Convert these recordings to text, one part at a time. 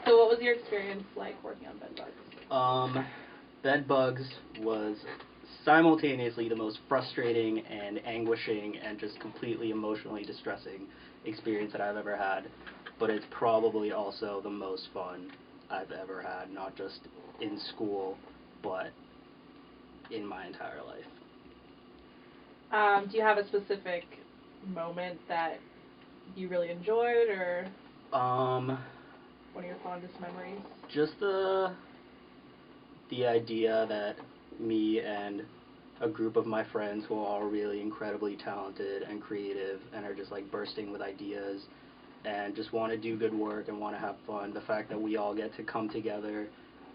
So what was your experience like working on bedbugs? Bedbugs was simultaneously the most frustrating and anguishing and just completely emotionally distressing experience that I've ever had, but it's probably also the most fun I've ever had, not just in school, but in my entire life. Do you have a specific moment that you really enjoyed, or one of your fondest memories? Just the idea that me and a group of my friends who are all really incredibly talented and creative and are just like bursting with ideas and just want to do good work and want to have fun. The fact that we all get to come together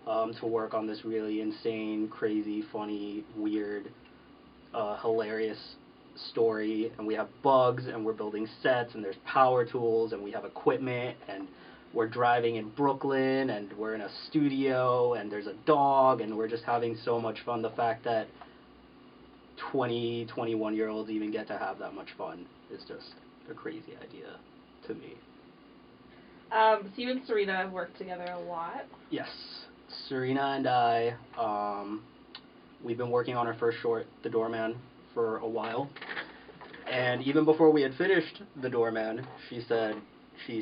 to work on this really insane, crazy, funny, weird, hilarious story, and we have bugs and we're building sets and there's power tools and we have equipment and we're driving in Brooklyn and we're in a studio and there's a dog and we're just having so much fun. The fact that 20, 21-year-olds even get to have that much fun is just a crazy idea to me. So you and Serena have worked together a lot. Yes. Serena and I, we've been working on our first short, The Doorman, for a while. And even before we had finished The Doorman, she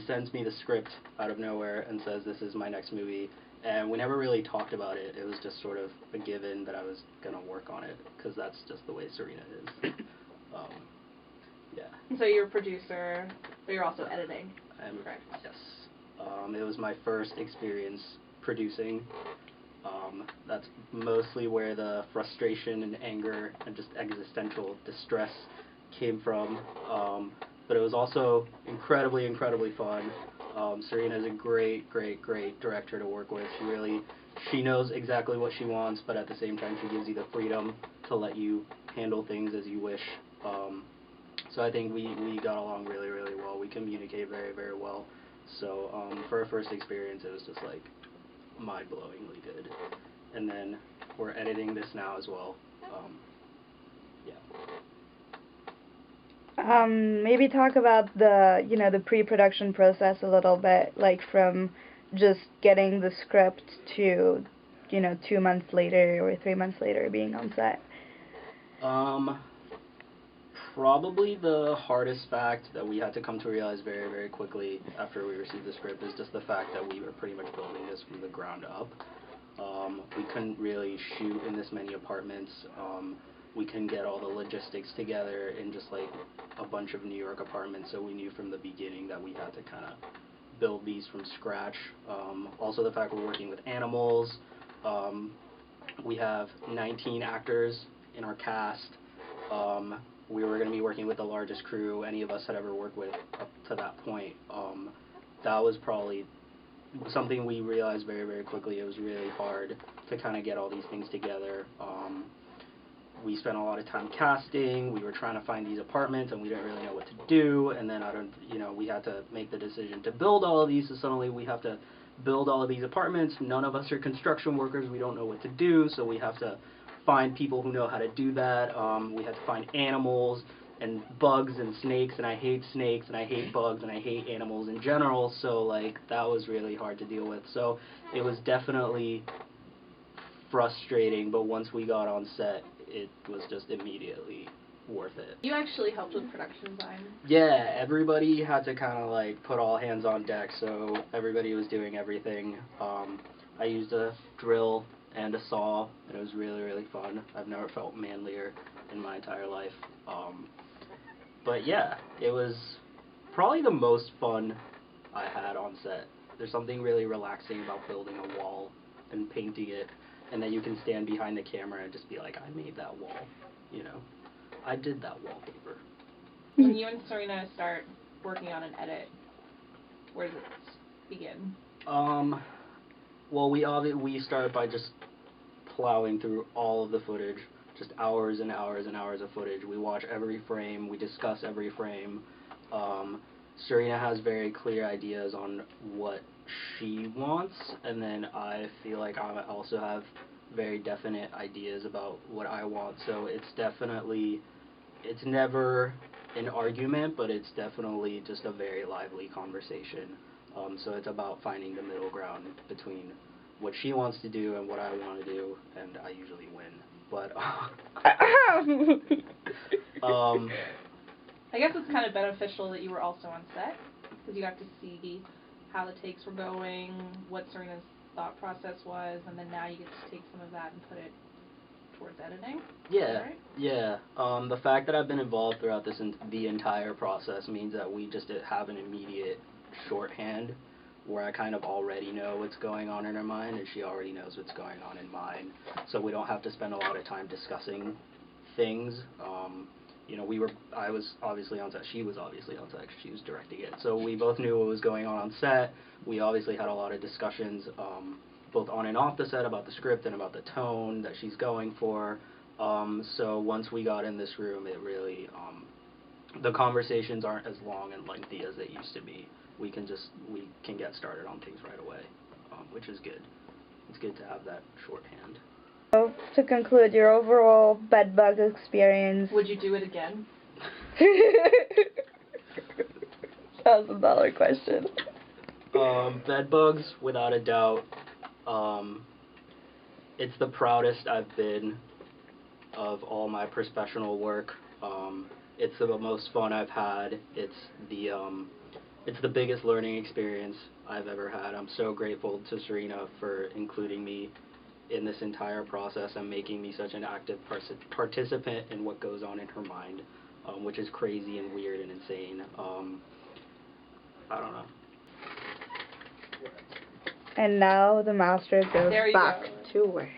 sends me the script out of nowhere and says, this is my next movie. And we never really talked about it. It was just sort of a given that I was going to work on it, because that's just the way Serena is. Yeah. So you're a producer, but you're also editing, correct? Yes. It was my first experience producing. That's mostly where the frustration and anger and just existential distress came from. But it was also incredibly, incredibly fun. Serena is a great, great, great director to work with. She knows exactly what she wants, but at the same time she gives you the freedom to let you handle things as you wish. So I think we got along really, really well. We communicate very, very well. So for our first experience, it was just like mind-blowingly good. And then we're editing this now as well. Yeah. Maybe talk about the pre-production process a little bit, like from just getting the script to 2 months later or 3 months later being on set. Probably the hardest fact that we had to come to realize very, very quickly after we received the script is just the fact that we were pretty much building this from the ground up. We couldn't really shoot in this many apartments. We couldn't get all the logistics together in just like a bunch of New York apartments, so we knew from the beginning that we had to kind of build these from scratch. Also the fact we're working with animals. We have 19 actors in our cast. We were going to be working with the largest crew any of us had ever worked with up to that point. That was probably something we realized very, very quickly. It was really hard to kind of get all these things together. We spent a lot of time casting. We were trying to find these apartments, and we didn't really know what to do. And then we had to make the decision to build all of these. So suddenly we have to build all of these apartments. None of us are construction workers. We don't know what to do. So we have to find people who know how to do that. We had to find animals and bugs and snakes, and I hate snakes and I hate bugs and I hate animals in general. So like that was really hard to deal with. So it was definitely frustrating, but once we got on set, it was just immediately worth it. You actually helped with production design. Yeah, everybody had to kind of like put all hands on deck, so everybody was doing everything. I used a drill and a saw, and it was really, really fun. I've never felt manlier in my entire life. But yeah, it was probably the most fun I had on set. There's something really relaxing about building a wall and painting it, and then you can stand behind the camera and just be like, I made that wall, I did that wallpaper. When you and Serena start working on an edit, where does it begin? Well, we started by just plowing through all of the footage, just hours and hours and hours of footage. We watch every frame, we discuss every frame. Serena has very clear ideas on what she wants, and then I feel like I also have very definite ideas about what I want, so it's never an argument, but it's definitely just a very lively conversation. So it's about finding the middle ground between what she wants to do and what I want to do, and I usually win. But I guess it's kind of beneficial that you were also on set, because you got to see how the takes were going, what Serena's thought process was, and then now you get to take some of that and put it towards editing. Yeah, right? yeah. The fact that I've been involved throughout the entire process means that we just have an immediate shorthand where I kind of already know what's going on in her mind, and she already knows what's going on in mine. So we don't have to spend a lot of time discussing things. You know, I was obviously on set, she was obviously on set, 'cause she was directing it. So we both knew what was going on set. We obviously had a lot of discussions, both on and off the set, about the script and about the tone that she's going for. So once we got in this room, it really, the conversations aren't as long and lengthy as they used to be. We can get started on things right away, which is good. It's good to have that shorthand. So, to conclude, your overall bedbug experience. Would you do it again? $1,000 question. Bedbugs, without a doubt. It's the proudest I've been of all my professional work. It's the most fun I've had. It's the biggest learning experience I've ever had. I'm so grateful to Serena for including me in this entire process and making me such an active participant in what goes on in her mind, which is crazy and weird and insane. I don't know. And now the master goes back go. to work.